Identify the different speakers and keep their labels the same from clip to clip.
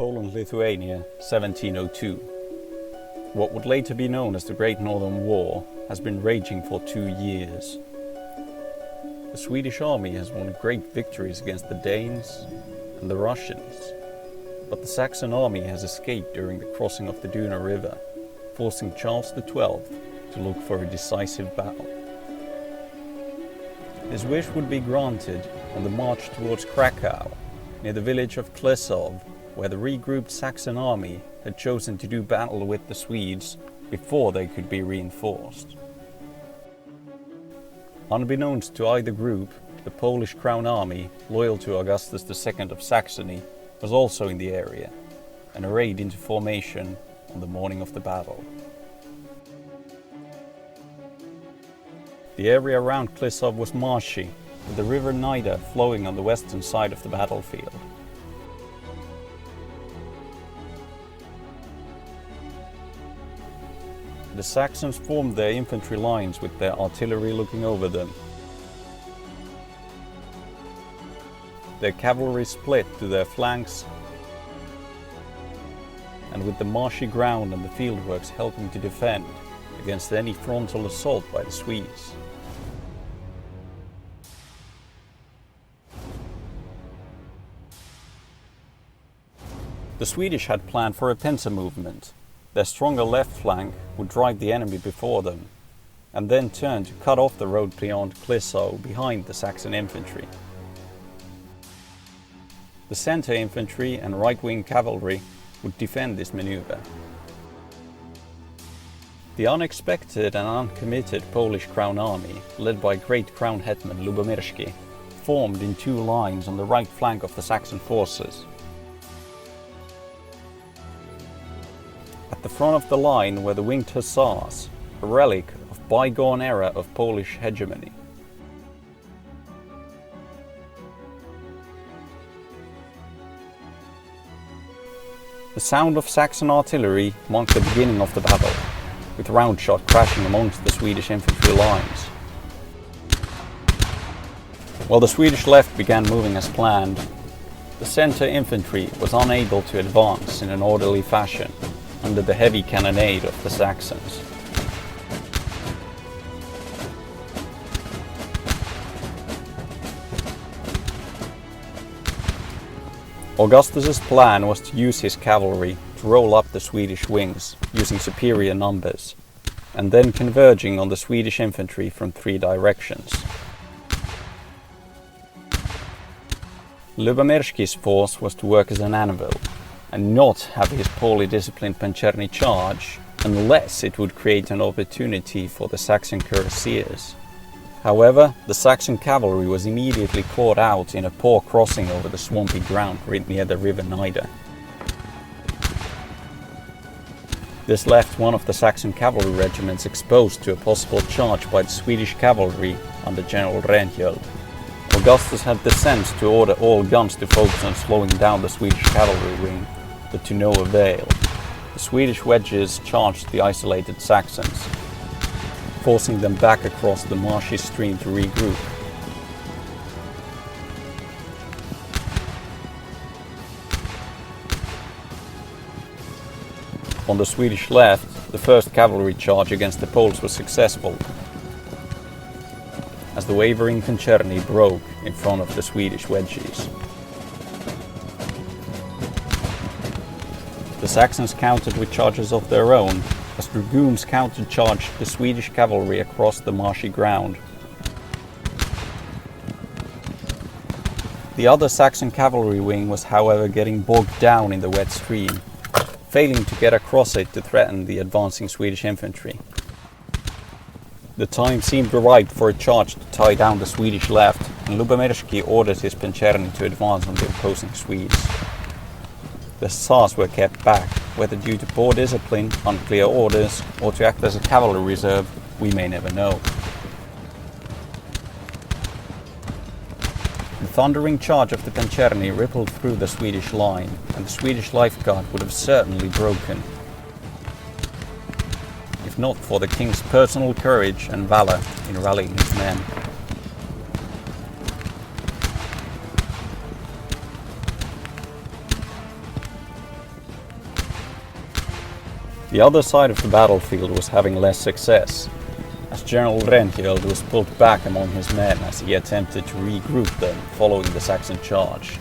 Speaker 1: Poland-Lithuania, 1702. What would later be known as the Great Northern War has been raging for 2 years. The Swedish army has won great victories against the Danes and the Russians, but the Saxon army has escaped during the crossing of the Duna River, forcing Charles XII to look for a decisive battle. His wish would be granted on the march towards Krakow, near the village of Kliszow, where the regrouped Saxon army had chosen to do battle with the Swedes before they could be reinforced. Unbeknownst to either group, the Polish Crown Army, loyal to Augustus II of Saxony, was also in the area, and arrayed into formation on the morning of the battle. The area around Kliszow was marshy, with the river Nida flowing on the western side of the battlefield. The Saxons formed their infantry lines with their artillery looking over them. Their cavalry split to their flanks, and with the marshy ground and the fieldworks helping to defend against any frontal assault by the Swedes. The Swedish had planned for a pincer movement. Their stronger left flank would drive the enemy before them, and then turn to cut off the road beyond Kliszow behind the Saxon infantry. The center infantry and right-wing cavalry would defend this maneuver. The unexpected and uncommitted Polish Crown Army, led by Great Crown Hetman Lubomirski, formed in 2 lines on the right flank of the Saxon forces. At the front of the line were the winged hussars, a relic of bygone era of Polish hegemony. The sound of Saxon artillery marked the beginning of the battle, with round shot crashing amongst the Swedish infantry lines. While the Swedish left began moving as planned, the center infantry was unable to advance in an orderly fashion under the heavy cannonade of the Saxons. Augustus's plan was to use his cavalry to roll up the Swedish wings using superior numbers, and then converging on the Swedish infantry from 3 directions. Lubomirski's force was to work as an anvil, and not have his poorly disciplined pancerny charge, unless it would create an opportunity for the Saxon cuirassiers. However, the Saxon cavalry was immediately caught out in a poor crossing over the swampy ground right near the river Nida. This left one of the Saxon cavalry regiments exposed to a possible charge by the Swedish cavalry under General Reinhold. Augustus had the sense to order all guns to focus on slowing down the Swedish cavalry wing, but to no avail. The Swedish wedges charged the isolated Saxons, forcing them back across the marshy stream to regroup. On the Swedish left, the first cavalry charge against the Poles was successful, as the wavering pancerny broke in front of the Swedish wedges. The Saxons countered with charges of their own, as dragoons countercharged the Swedish cavalry across the marshy ground. The other Saxon cavalry wing was, however, getting bogged down in the wet stream, failing to get across it to threaten the advancing Swedish infantry. The time seemed ripe for a charge to tie down the Swedish left, and Lubomirski ordered his pancerny to advance on the opposing Swedes. The hussars were kept back, whether due to poor discipline, unclear orders, or to act as a cavalry reserve, we may never know. The thundering charge of the pancerny rippled through the Swedish line, and the Swedish lifeguard would have certainly broken, if not for the king's personal courage and valor in rallying his men. The other side of the battlefield was having less success, as General Reinhild was pulled back among his men as he attempted to regroup them following the Saxon charge.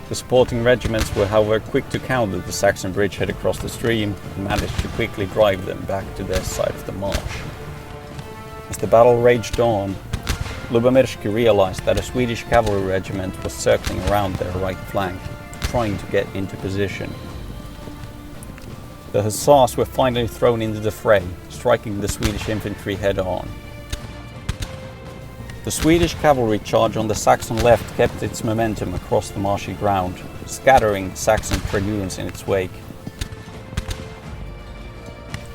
Speaker 1: The supporting regiments were however quick to counter the Saxon bridgehead across the stream and managed to quickly drive them back to their side of the marsh. As the battle raged on, Lubomirski realized that a Swedish cavalry regiment was circling around their right flank, trying to get into position. The hussars were finally thrown into the fray, striking the Swedish infantry head-on. The Swedish cavalry charge on the Saxon left kept its momentum across the marshy ground, scattering Saxon dragoons in its wake.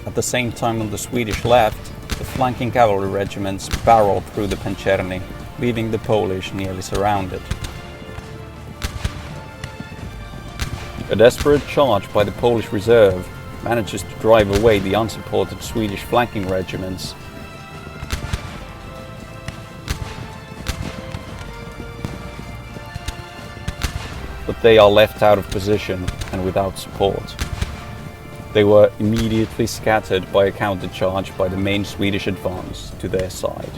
Speaker 1: At the same time on the Swedish left, the flanking cavalry regiments barreled through the Pancerni, leaving the Polish nearly surrounded. A desperate charge by the Polish reserve manages to drive away the unsupported Swedish flanking regiments. But they are left out of position and without support. They were immediately scattered by a countercharge by the main Swedish advance to their side.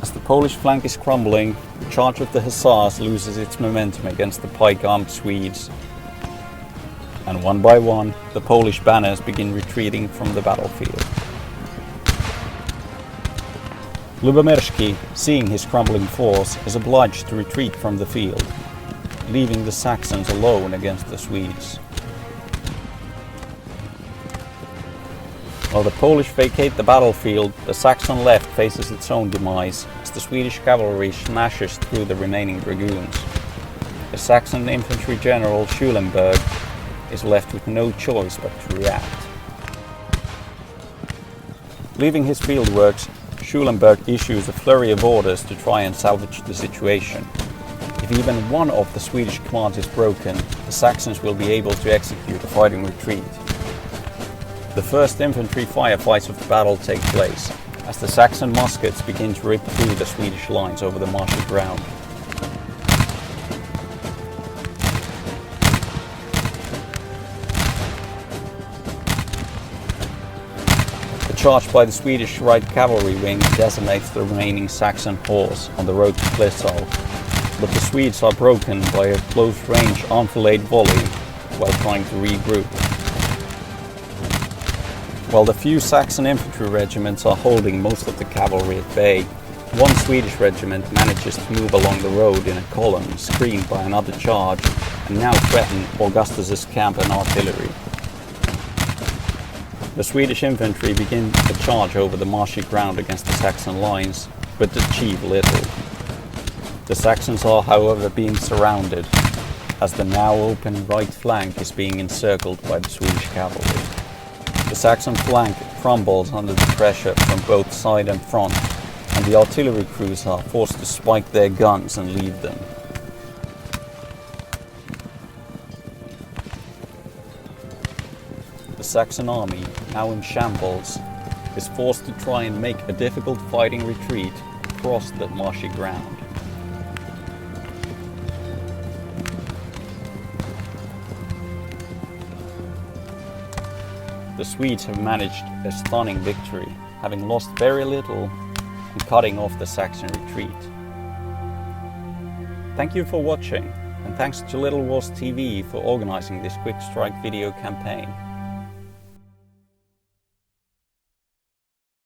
Speaker 1: As the Polish flank is crumbling, the charge of the hussars loses its momentum against the pike-armed Swedes, and one by one, the Polish banners begin retreating from the battlefield. Lubomirski, seeing his crumbling force, is obliged to retreat from the field, leaving the Saxons alone against the Swedes. While the Polish vacate the battlefield, the Saxon left faces its own demise as the Swedish cavalry smashes through the remaining dragoons. The Saxon infantry general Schulenberg is left with no choice but to react. Leaving his fieldworks, Schulenberg issues a flurry of orders to try and salvage the situation. If even one of the Swedish commands is broken, the Saxons will be able to execute a fighting retreat. The first infantry firefights of the battle take place, as the Saxon muskets begin to rip through the Swedish lines over the marshy ground. The charge by the Swedish right cavalry wing decimates the remaining Saxon horse on the road to Kliszow, but the Swedes are broken by a close-range enfilade volley while trying to regroup. While the few Saxon infantry regiments are holding most of the cavalry at bay, one Swedish regiment manages to move along the road in a column screened by another charge and now threaten Augustus's camp and artillery. The Swedish infantry begin a charge over the marshy ground against the Saxon lines, but achieve little. The Saxons are, however, being surrounded, as the now open right flank is being encircled by the Swedish cavalry. The Saxon flank crumbles under the pressure from both side and front, and the artillery crews are forced to spike their guns and leave them. The Saxon army, now in shambles, is forced to try and make a difficult fighting retreat across the marshy ground. The Swedes have managed a stunning victory, having lost very little and cutting off the Saxon retreat. Thank you for watching, and thanks to Little Wars TV for organizing this quick strike video campaign.